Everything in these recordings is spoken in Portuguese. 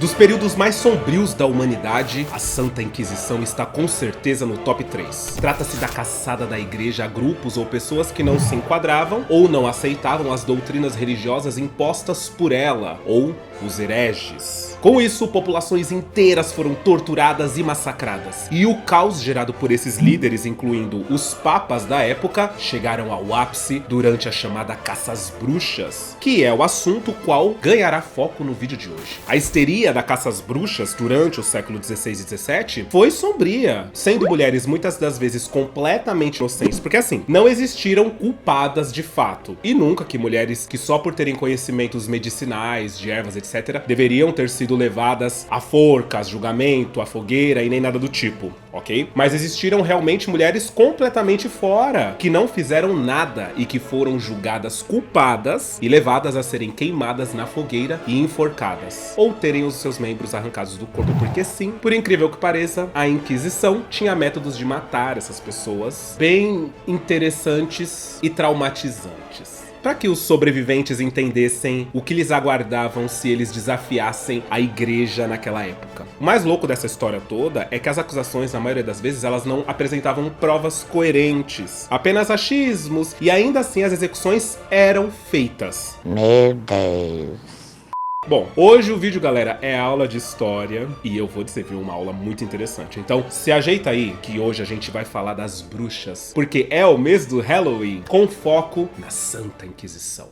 Dos períodos mais sombrios da humanidade, a Santa Inquisição está com certeza no top 3. Trata-se da caçada da igreja a grupos ou pessoas que não se enquadravam ou não aceitavam as doutrinas religiosas impostas por ela, ou os hereges. Com isso, populações inteiras foram torturadas e massacradas. E o caos gerado por esses líderes, incluindo os papas da época, chegaram ao ápice durante a chamada caça às bruxas, que é o assunto qual ganhará foco no vídeo de hoje. A histeria da caça às bruxas durante o século XVI e XVII foi sombria, sendo mulheres muitas das vezes completamente inocentes, porque assim, não existiram culpadas de fato. E nunca que mulheres que só por terem conhecimentos medicinais, de ervas, etc., deveriam ter sido levadas a forcas, julgamento, a fogueira e nem nada do tipo, ok? Mas existiram realmente mulheres completamente fora, que não fizeram nada e que foram julgadas culpadas e levadas a serem queimadas na fogueira e enforcadas, ou terem os seus membros arrancados do corpo, porque sim, por incrível que pareça, a Inquisição tinha métodos de matar essas pessoas bem interessantes e traumatizantes, para que os sobreviventes entendessem o que lhes aguardavam se eles desafiassem a igreja naquela época. O mais louco dessa história toda é que as acusações, na maioria das vezes, elas não apresentavam provas coerentes, apenas achismos, e ainda assim as execuções eram feitas. Meu Deus. Bom, hoje o vídeo, galera, é aula de história e eu vou dizer, viu, uma aula muito interessante. Então, se ajeita aí que hoje a gente vai falar das bruxas, porque é o mês do Halloween, com foco na Santa Inquisição.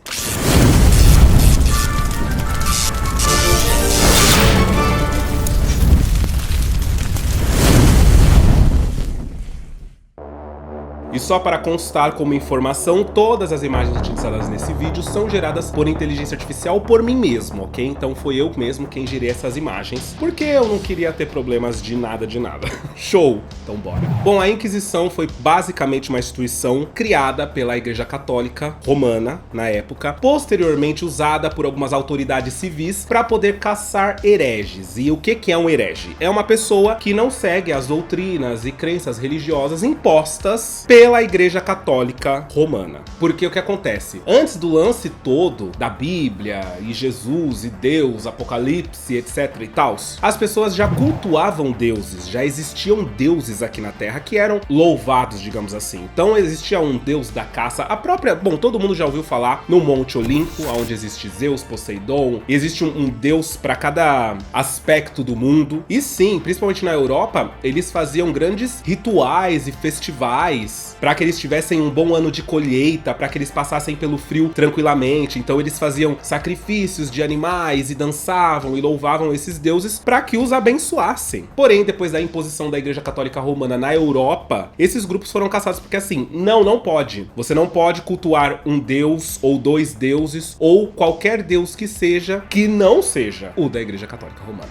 E só para constar como informação, todas as imagens utilizadas nesse vídeo são geradas por inteligência artificial por mim mesmo, ok? Então foi eu mesmo quem gerei essas imagens, porque eu não queria ter problemas de nada. Show! Então bora. Bom, a Inquisição foi basicamente uma instituição criada pela Igreja Católica Romana, na época, posteriormente usada por algumas autoridades civis para poder caçar hereges. E o que é um herege? É uma pessoa que não segue as doutrinas e crenças religiosas impostas pela Igreja Católica Romana. Porque o que acontece? Antes do lance todo da Bíblia e Jesus e Deus, Apocalipse, etc e tal, as pessoas já cultuavam deuses, já existiam deuses aqui na Terra que eram louvados, digamos assim. Então existia um deus da caça, a própria, bom, todo mundo já ouviu falar no Monte Olimpo, onde existe Zeus, Poseidon, existe um deus para cada aspecto do mundo. E sim, principalmente na Europa, eles faziam grandes rituais e festivais para que eles tivessem um bom ano de colheita, para que eles passassem pelo frio tranquilamente. Então eles faziam sacrifícios de animais e dançavam e louvavam esses deuses para que os abençoassem. Porém, depois da imposição da Igreja Católica Romana na Europa, esses grupos foram caçados porque assim, não pode. Você não pode cultuar um deus ou dois deuses ou qualquer deus que não seja o da Igreja Católica Romana.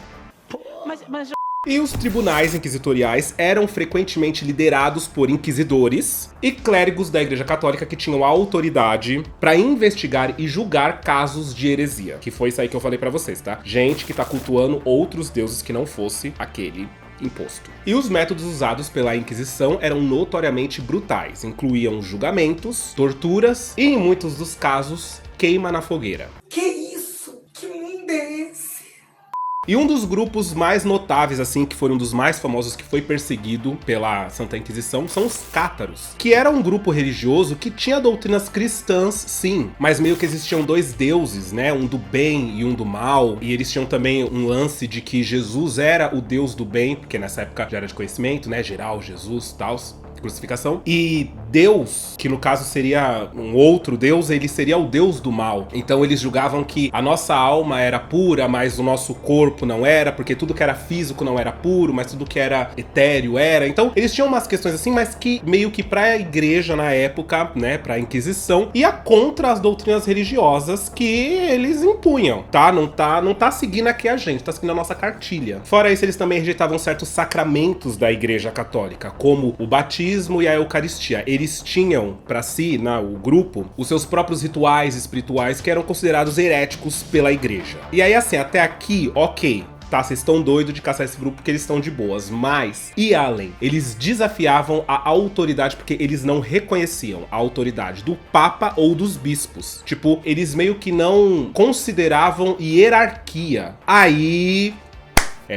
E os tribunais inquisitoriais eram frequentemente liderados por inquisidores e clérigos da Igreja Católica que tinham a autoridade para investigar e julgar casos de heresia. Que foi isso aí que eu falei pra vocês, tá? Gente que tá cultuando outros deuses que não fosse aquele imposto. E os métodos usados pela Inquisição eram notoriamente brutais. Incluíam julgamentos, torturas e, em muitos dos casos, queima na fogueira. Que isso? Que mundo é esse? E um dos grupos mais notáveis, assim, que foi um dos mais famosos que foi perseguido pela Santa Inquisição, são os cátaros, que era um grupo religioso que tinha doutrinas cristãs, sim, mas meio que existiam dois deuses, né, um do bem e um do mal, e eles tinham também um lance de que Jesus era o deus do bem, porque nessa época já era de conhecimento, né, geral, Jesus e tal, crucificação, e Deus, que no caso seria um outro Deus, ele seria o Deus do mal. Então eles julgavam que a nossa alma era pura, mas o nosso corpo não era, porque tudo que era físico não era puro, mas tudo que era etéreo era. Então eles tinham umas questões assim, mas que meio que pra igreja na época, né, pra Inquisição, ia contra as doutrinas religiosas que eles impunham, tá? Não tá seguindo aqui a gente, tá seguindo a nossa cartilha. Fora isso, eles também rejeitavam certos sacramentos da Igreja Católica, como o batismo e a Eucaristia. Eles tinham pra si, o grupo, os seus próprios rituais espirituais que eram considerados heréticos pela igreja. E aí assim, até aqui, ok, tá, vocês estão doidos de caçar esse grupo porque eles estão de boas, mas e além? Eles desafiavam a autoridade porque eles não reconheciam a autoridade do Papa ou dos bispos. Tipo, eles meio que não consideravam hierarquia. Aí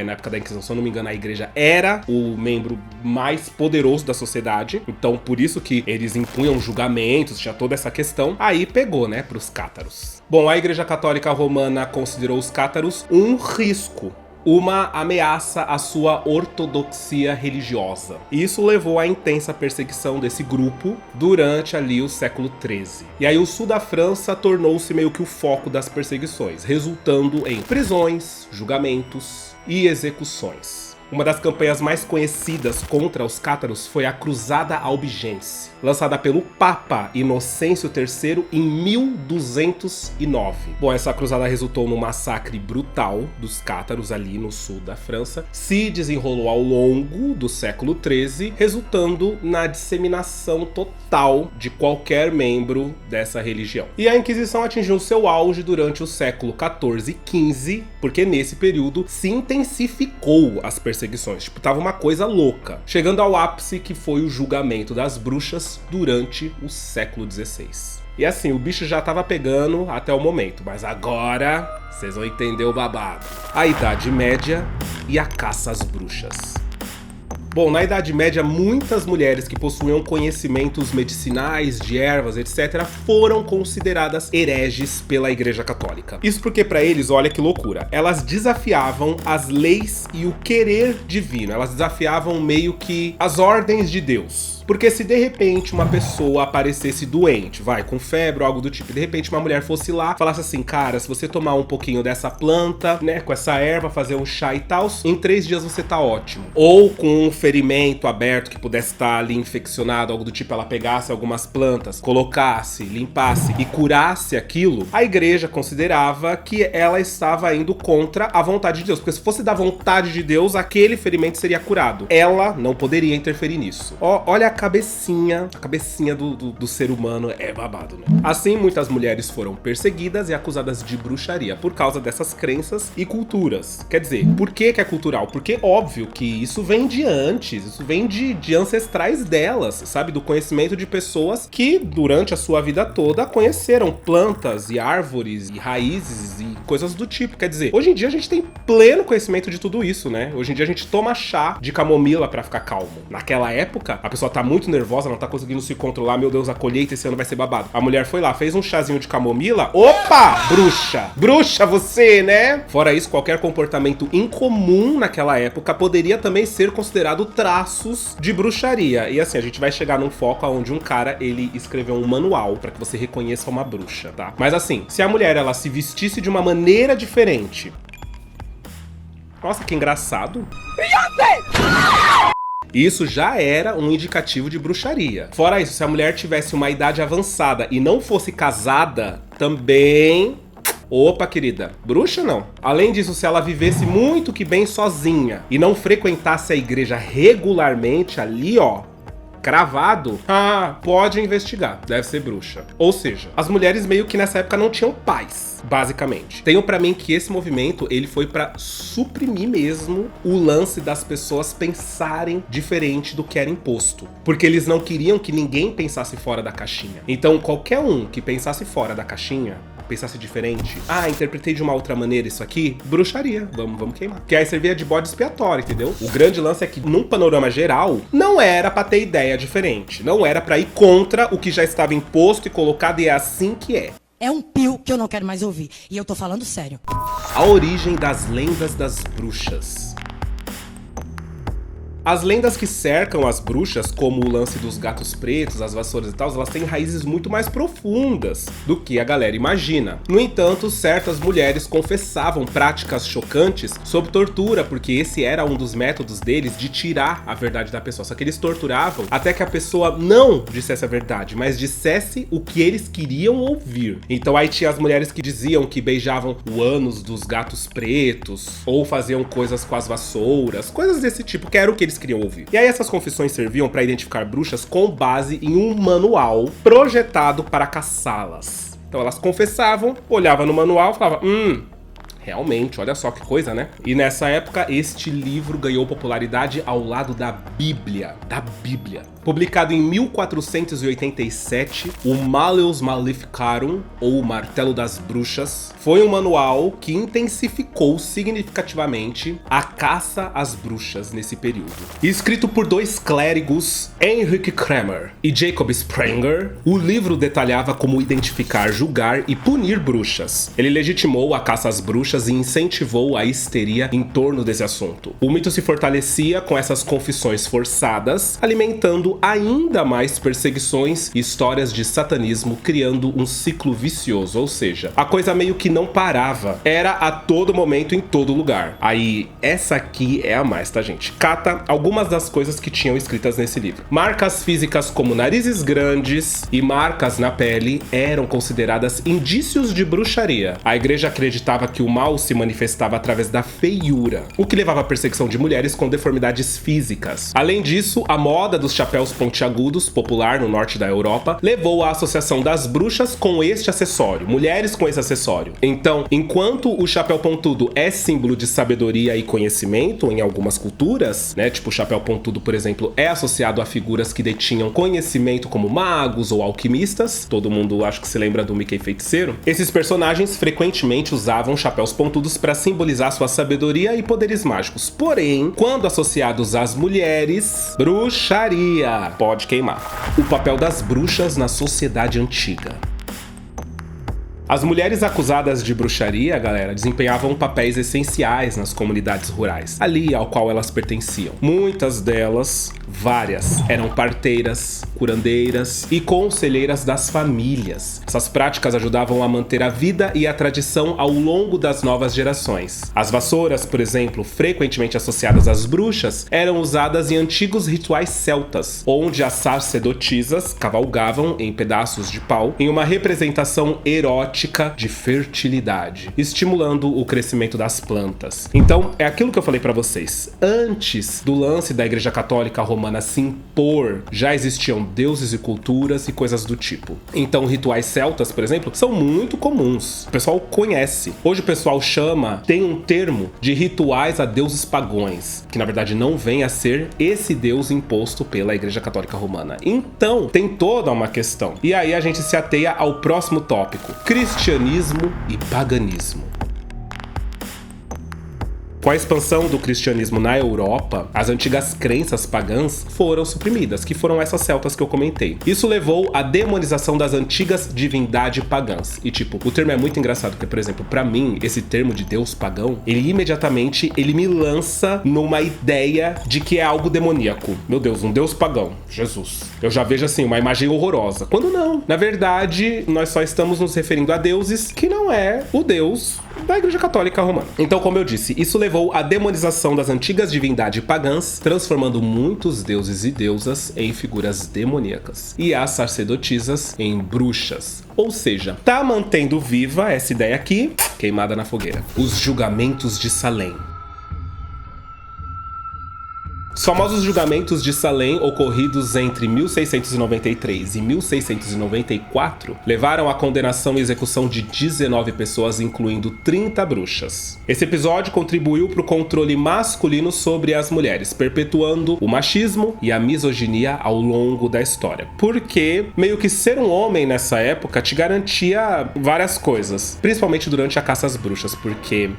Na época da Inquisição, se eu não me engano, a igreja era o membro mais poderoso da sociedade. Então, por isso que eles impunham julgamentos, tinha toda essa questão. Aí pegou, né, pros cátaros. Bom, a Igreja Católica Romana considerou os cátaros um risco, uma ameaça à sua ortodoxia religiosa. Isso levou à intensa perseguição desse grupo durante ali o século XIII. E aí o sul da França tornou-se meio que o foco das perseguições, resultando em prisões, julgamentos e execuções. Uma das campanhas mais conhecidas contra os cátaros foi a Cruzada Albigense, lançada pelo Papa Inocêncio III em 1209. Bom, essa cruzada resultou num massacre brutal dos cátaros ali no sul da França, se desenrolou ao longo do século XIII, resultando na disseminação total de qualquer membro dessa religião. E a Inquisição atingiu seu auge durante o século XIV e XV, porque nesse período se intensificou as perseguições. Tipo, tava uma coisa louca. Chegando ao ápice que foi o julgamento das bruxas durante o século XVI. E assim, o bicho já tava pegando até o momento, mas agora vocês vão entender o babado. A Idade Média e a caça às bruxas. Bom, na Idade Média, muitas mulheres que possuíam conhecimentos medicinais, de ervas, etc., foram consideradas hereges pela Igreja Católica. Isso porque para eles, olha que loucura, elas desafiavam as leis e o querer divino, elas desafiavam meio que as ordens de Deus. Porque se de repente uma pessoa aparecesse doente, com febre ou algo do tipo, e de repente uma mulher fosse lá, falasse assim, cara, se você tomar um pouquinho dessa planta, né, com essa erva, fazer um chá e tal, em 3 dias você tá ótimo. Ou com um ferimento aberto que pudesse estar ali infeccionado, algo do tipo, ela pegasse algumas plantas, colocasse, limpasse e curasse aquilo, a igreja considerava que ela estava indo contra a vontade de Deus. Porque se fosse da vontade de Deus, aquele ferimento seria curado. Ela não poderia interferir nisso. Olha a cabecinha do ser humano é babado, né? Assim, muitas mulheres foram perseguidas e acusadas de bruxaria por causa dessas crenças e culturas. Quer dizer, por que é cultural? Porque óbvio que isso vem de antes, isso vem de ancestrais delas, sabe? Do conhecimento de pessoas que durante a sua vida toda conheceram plantas e árvores e raízes e coisas do tipo. Quer dizer, hoje em dia a gente tem pleno conhecimento de tudo isso, né? Hoje em dia a gente toma chá de camomila pra ficar calmo. Naquela época, a pessoa tá muito nervosa, não tá conseguindo se controlar, meu Deus, a colheita esse ano vai ser babado. A mulher foi lá, fez um chazinho de camomila, opa, bruxa! Bruxa você, né? Fora isso, qualquer comportamento incomum naquela época poderia também ser considerado traços de bruxaria. E assim, a gente vai chegar num foco onde um cara, ele escreveu um manual pra que você reconheça uma bruxa, tá? Mas assim, se a mulher, ela se vestisse de uma maneira diferente... Nossa, que engraçado. Isso já era um indicativo de bruxaria. Fora isso, se a mulher tivesse uma idade avançada e não fosse casada, também... Opa, querida, bruxa não. Além disso, se ela vivesse muito que bem sozinha e não frequentasse a igreja regularmente ali, ó, cravado, pode investigar, deve ser bruxa. Ou seja, as mulheres meio que nessa época não tinham paz, basicamente. Tenho pra mim que esse movimento, ele foi pra suprimir mesmo o lance das pessoas pensarem diferente do que era imposto. Porque eles não queriam que ninguém pensasse fora da caixinha. Então, qualquer um que pensasse fora da caixinha, pensasse diferente, interpretei de uma outra maneira isso aqui, bruxaria, vamos queimar. Que aí servia de bode expiatório, entendeu? O grande lance é que, num panorama geral, não era pra ter ideia diferente, não era pra ir contra o que já estava imposto e colocado, e é assim que é. É um pio que eu não quero mais ouvir, e eu tô falando sério. A origem das lendas das bruxas. As lendas que cercam as bruxas, como o lance dos gatos pretos, as vassouras e tal, elas têm raízes muito mais profundas do que a galera imagina. No entanto, certas mulheres confessavam práticas chocantes sob tortura, porque esse era um dos métodos deles de tirar a verdade da pessoa. Só que eles torturavam até que a pessoa não dissesse a verdade, mas dissesse o que eles queriam ouvir. Então aí tinha as mulheres que diziam que beijavam o ânus dos gatos pretos, ou faziam coisas com as vassouras, coisas desse tipo, que era o que eles queriam ouvir. E aí essas confissões serviam para identificar bruxas com base em um manual projetado para caçá-las. Então elas confessavam, olhavam no manual e falavam, realmente, olha só que coisa, né? E nessa época, este livro ganhou popularidade ao lado da Bíblia. Publicado em 1487, o Malleus Maleficarum, ou o Martelo das Bruxas, foi um manual que intensificou significativamente a caça às bruxas nesse período. Escrito por dois clérigos, Heinrich Kramer e Jacob Sprenger, o livro detalhava como identificar, julgar e punir bruxas. Ele legitimou a caça às bruxas e incentivou a histeria em torno desse assunto. O mito se fortalecia com essas confissões forçadas, alimentando ainda mais perseguições e histórias de satanismo, criando um ciclo vicioso, ou seja, a coisa meio que não parava, era a todo momento, em todo lugar. Aí, essa aqui é a mais, tá, gente? Cata algumas das coisas que tinham escritas nesse livro. Marcas físicas como narizes grandes e marcas na pele eram consideradas indícios de bruxaria. A igreja acreditava que o mal se manifestava através da feiura, o que levava à perseguição de mulheres com deformidades físicas. Além disso, a moda dos chapéus pontiagudos, popular no norte da Europa, levou à associação das bruxas com este acessório, mulheres com esse acessório. Então, enquanto o chapéu pontudo é símbolo de sabedoria e conhecimento em algumas culturas, né, tipo o chapéu pontudo, por exemplo, é associado a figuras que detinham conhecimento como magos ou alquimistas, todo mundo acho que se lembra do Mickey Feiticeiro, esses personagens frequentemente usavam chapéus pontudos para simbolizar sua sabedoria e poderes mágicos. Porém, quando associados às mulheres, bruxaria pode queimar. O papel das bruxas na sociedade antiga. As mulheres acusadas de bruxaria, galera, desempenhavam papéis essenciais nas comunidades rurais, ali ao qual elas pertenciam. Muitas delas, várias, eram parteiras, curandeiras e conselheiras das famílias. Essas práticas ajudavam a manter a vida e a tradição ao longo das novas gerações. As vassouras, por exemplo, frequentemente associadas às bruxas, eram usadas em antigos rituais celtas, onde as sacerdotisas cavalgavam em pedaços de pau em uma representação erótica de fertilidade, estimulando o crescimento das plantas. Então, é aquilo que eu falei pra vocês. Antes do lance da Igreja Católica Romana se impor, já existiam deuses e culturas e coisas do tipo. Então, rituais celtas, por exemplo, são muito comuns. O pessoal conhece. Hoje o pessoal tem um termo de rituais a deuses pagões, que na verdade não vem a ser esse deus imposto pela Igreja Católica Romana. Então, tem toda uma questão. E aí a gente se ateia ao próximo tópico: cristianismo e paganismo. Com a expansão do cristianismo na Europa, as antigas crenças pagãs foram suprimidas, que foram essas celtas que eu comentei. Isso levou à demonização das antigas divindades pagãs. E tipo, o termo é muito engraçado, porque, por exemplo, pra mim, esse termo de deus pagão, ele imediatamente me lança numa ideia de que é algo demoníaco. Meu Deus, um deus pagão, Jesus. Eu já vejo assim, uma imagem horrorosa. Quando não, na verdade, nós só estamos nos referindo a deuses que não é o deus da Igreja Católica Romana. Então, como eu disse, isso levou à demonização das antigas divindades pagãs, transformando muitos deuses e deusas em figuras demoníacas, e as sacerdotisas em bruxas. Ou seja, tá mantendo viva essa ideia aqui, queimada na fogueira. Os julgamentos de Salem. Os famosos julgamentos de Salem, ocorridos entre 1693 e 1694, levaram à condenação e execução de 19 pessoas, incluindo 30 bruxas. Esse episódio contribuiu para o controle masculino sobre as mulheres, perpetuando o machismo e a misoginia ao longo da história. Porque meio que ser um homem nessa época te garantia várias coisas, principalmente durante a caça às bruxas, porque...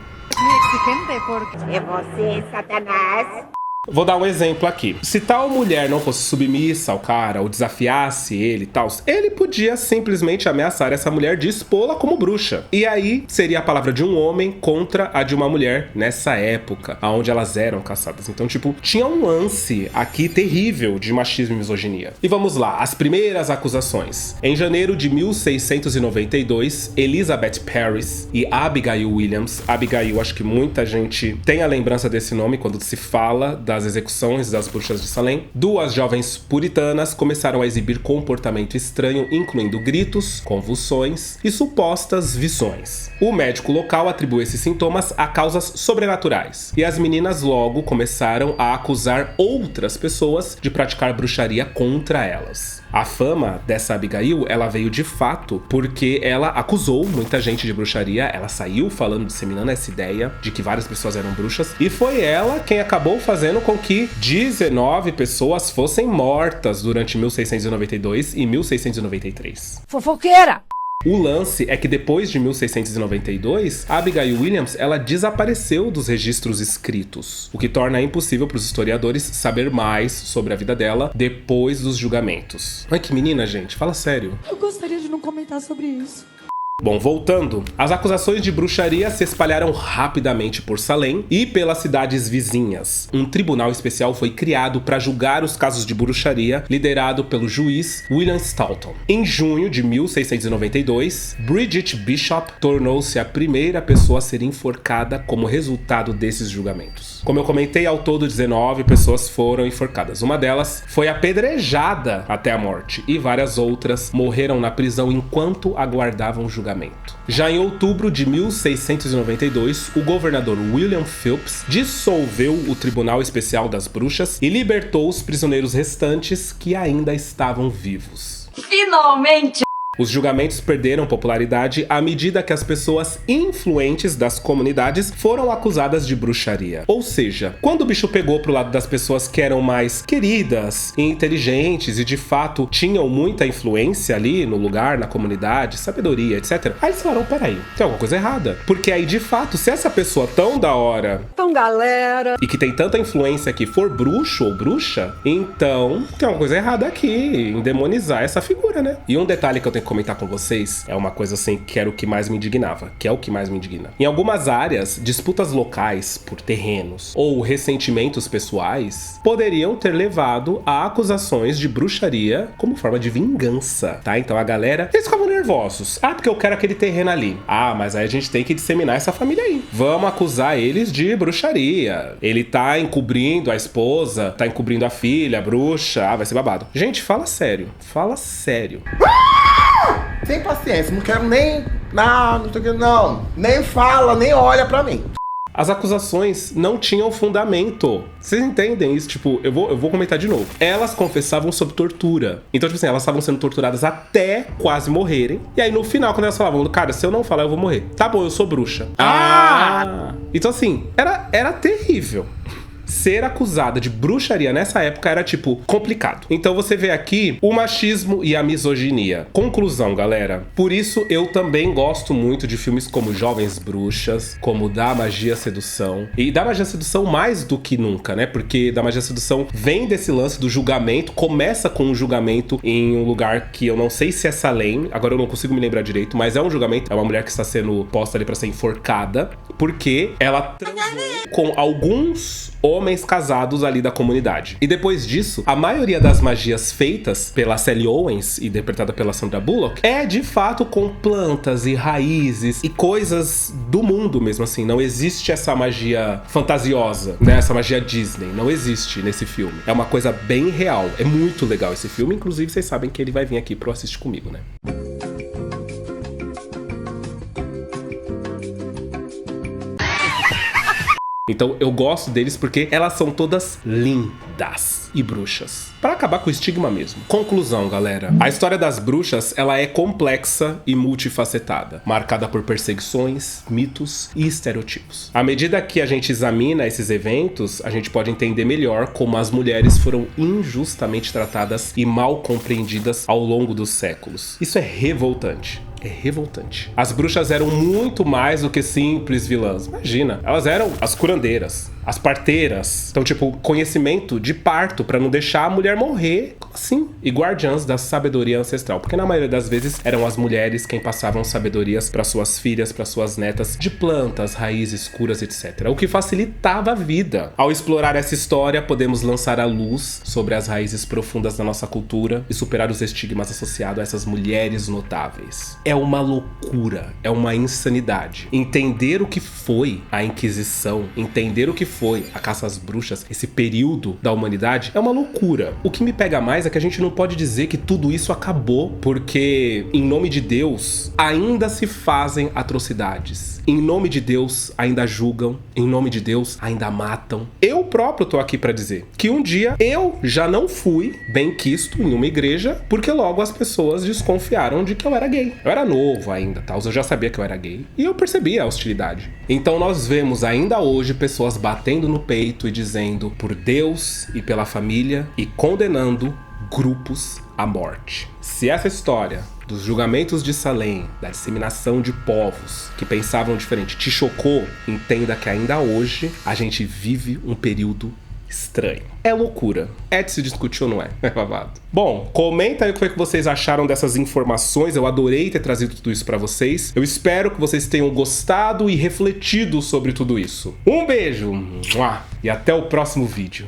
É você, Satanás. Vou dar um exemplo aqui. Se tal mulher não fosse submissa ao cara, ou desafiasse ele e tal, ele podia simplesmente ameaçar essa mulher de expô-la como bruxa. E aí seria a palavra de um homem contra a de uma mulher nessa época, onde elas eram caçadas. Então, tipo, tinha um lance aqui terrível de machismo e misoginia. E vamos lá, as primeiras acusações. Em janeiro de 1692, Elizabeth Parris e Abigail Williams, Abigail, acho que muita gente tem a lembrança desse nome quando se fala das execuções das bruxas de Salem, duas jovens puritanas começaram a exibir comportamento estranho, incluindo gritos, convulsões e supostas visões. O médico local atribuiu esses sintomas a causas sobrenaturais, e as meninas logo começaram a acusar outras pessoas de praticar bruxaria contra elas. A fama dessa Abigail, ela veio de fato porque ela acusou muita gente de bruxaria, ela saiu falando, disseminando essa ideia de que várias pessoas eram bruxas, e foi ela quem acabou fazendo com que 19 pessoas fossem mortas durante 1692 e 1693. Fofoqueira! O lance é que depois de 1692, a Abigail Williams, ela desapareceu dos registros escritos, o que torna impossível para os historiadores saber mais sobre a vida dela depois dos julgamentos. Ai, que menina, gente, fala sério. Eu gostaria de não comentar sobre isso. Bom, voltando, as acusações de bruxaria se espalharam rapidamente por Salem e pelas cidades vizinhas. Um tribunal especial foi criado para julgar os casos de bruxaria, liderado pelo juiz William Stoughton. Em junho de 1692, Bridget Bishop tornou-se a primeira pessoa a ser enforcada como resultado desses julgamentos. Como eu comentei, ao todo 19 pessoas foram enforcadas. Uma delas foi apedrejada até a morte e várias outras morreram na prisão enquanto aguardavam julgamento. Já em outubro de 1692, o governador William Phelps dissolveu o Tribunal Especial das Bruxas e libertou os prisioneiros restantes que ainda estavam vivos. Finalmente! Os julgamentos perderam popularidade à medida que as pessoas influentes das comunidades foram acusadas de bruxaria. Ou seja, quando o bicho pegou pro lado das pessoas que eram mais queridas e inteligentes e de fato tinham muita influência ali no lugar, na comunidade, sabedoria, etc. Aí eles falaram, peraí, tem alguma coisa errada. Porque aí de fato, se essa pessoa tão da hora e que tem tanta influência aqui for bruxo ou bruxa, então tem alguma coisa errada aqui em demonizar essa figura, né? E um detalhe que eu tenho comentar com vocês é uma coisa assim que era o que mais me indignava, que é o que mais me indigna. Em algumas áreas, disputas locais por terrenos ou ressentimentos pessoais poderiam ter levado a acusações de bruxaria como forma de vingança, tá? Então a galera, eles ficavam nervosos. Ah, porque eu quero aquele terreno ali. Ah, mas aí a gente tem que disseminar essa família aí. Vamos acusar eles de bruxaria. Ele tá encobrindo a esposa, tá encobrindo a filha, a bruxa. Ah, vai ser babado. Gente, fala sério. Fala sério. Sem paciência, não quero nem... Não tô querendo, não. Nem fala, nem olha pra mim. As acusações não tinham fundamento. Vocês entendem isso? Tipo, eu vou comentar de novo. Elas confessavam sobre tortura. Então, tipo assim, elas estavam sendo torturadas até quase morrerem. E aí, no final, quando elas falavam, cara, se eu não falar, eu vou morrer. Tá bom, eu sou bruxa. Então, assim, era terrível. Ser acusada de bruxaria nessa época era, tipo, complicado. Então você vê aqui o machismo e a misoginia. Conclusão, galera. Por isso eu também gosto muito de filmes como Jovens Bruxas, como Da Magia Sedução. E Da Magia Sedução mais do que nunca, né? Porque Da Magia Sedução vem desse lance do julgamento, começa com um julgamento em um lugar que eu não sei se é Salem, agora eu não consigo me lembrar direito, mas é um julgamento, é uma mulher que está sendo posta ali pra ser enforcada, porque ela transou com alguns homens casados ali da comunidade. E depois disso, a maioria das magias feitas pela Sally Owens, interpretada pela Sandra Bullock, é de fato com plantas e raízes e coisas do mundo mesmo, assim. Não existe essa magia fantasiosa, né? Essa magia Disney. Não existe nesse filme. É uma coisa bem real. É muito legal esse filme. Inclusive, vocês sabem que ele vai vir aqui pro Assiste Comigo, né? Então eu gosto deles porque elas são todas lindas e bruxas. Pra acabar com o estigma mesmo. Conclusão, galera. A história das bruxas, ela é complexa e multifacetada, marcada por perseguições, mitos e estereotipos. À medida que a gente examina esses eventos, a gente pode entender melhor como as mulheres foram injustamente tratadas e mal compreendidas ao longo dos séculos. Isso é revoltante. É revoltante. As bruxas eram muito mais do que simples vilãs. Imagina, elas eram as curandeiras, as parteiras. Então, tipo, conhecimento de parto pra não deixar a mulher morrer. Como assim? E guardiãs da sabedoria ancestral. Porque na maioria das vezes eram as mulheres quem passavam sabedorias para suas filhas, para suas netas, de plantas, raízes, curas, etc. O que facilitava a vida. Ao explorar essa história, podemos lançar a luz sobre as raízes profundas da nossa cultura e superar os estigmas associados a essas mulheres notáveis. É uma loucura, é uma insanidade. Entender o que foi a Inquisição, entender o que foi a caça às bruxas, esse período da humanidade, é uma loucura. O que me pega mais é que a gente não pode dizer que tudo isso acabou, porque em nome de Deus ainda se fazem atrocidades. Em nome de Deus ainda julgam, em nome de Deus ainda matam. Eu eu próprio tô aqui pra dizer que um dia eu já não fui bem quisto em uma igreja, porque logo as pessoas desconfiaram de que eu era gay. Eu era novo ainda, tal, eu já sabia que eu era gay e eu percebia a hostilidade. Então nós vemos ainda hoje pessoas batendo no peito e dizendo por Deus e pela família e condenando grupos à morte. Se essa história dos julgamentos de Salem, da disseminação de povos que pensavam diferente, te chocou, entenda que ainda hoje a gente vive um período estranho. É loucura. É de se discutir ou não é? É babado. Bom, comenta aí o que foi que vocês acharam dessas informações. Eu adorei ter trazido tudo isso pra vocês. Eu espero que vocês tenham gostado e refletido sobre tudo isso. Um beijo! E até o próximo vídeo.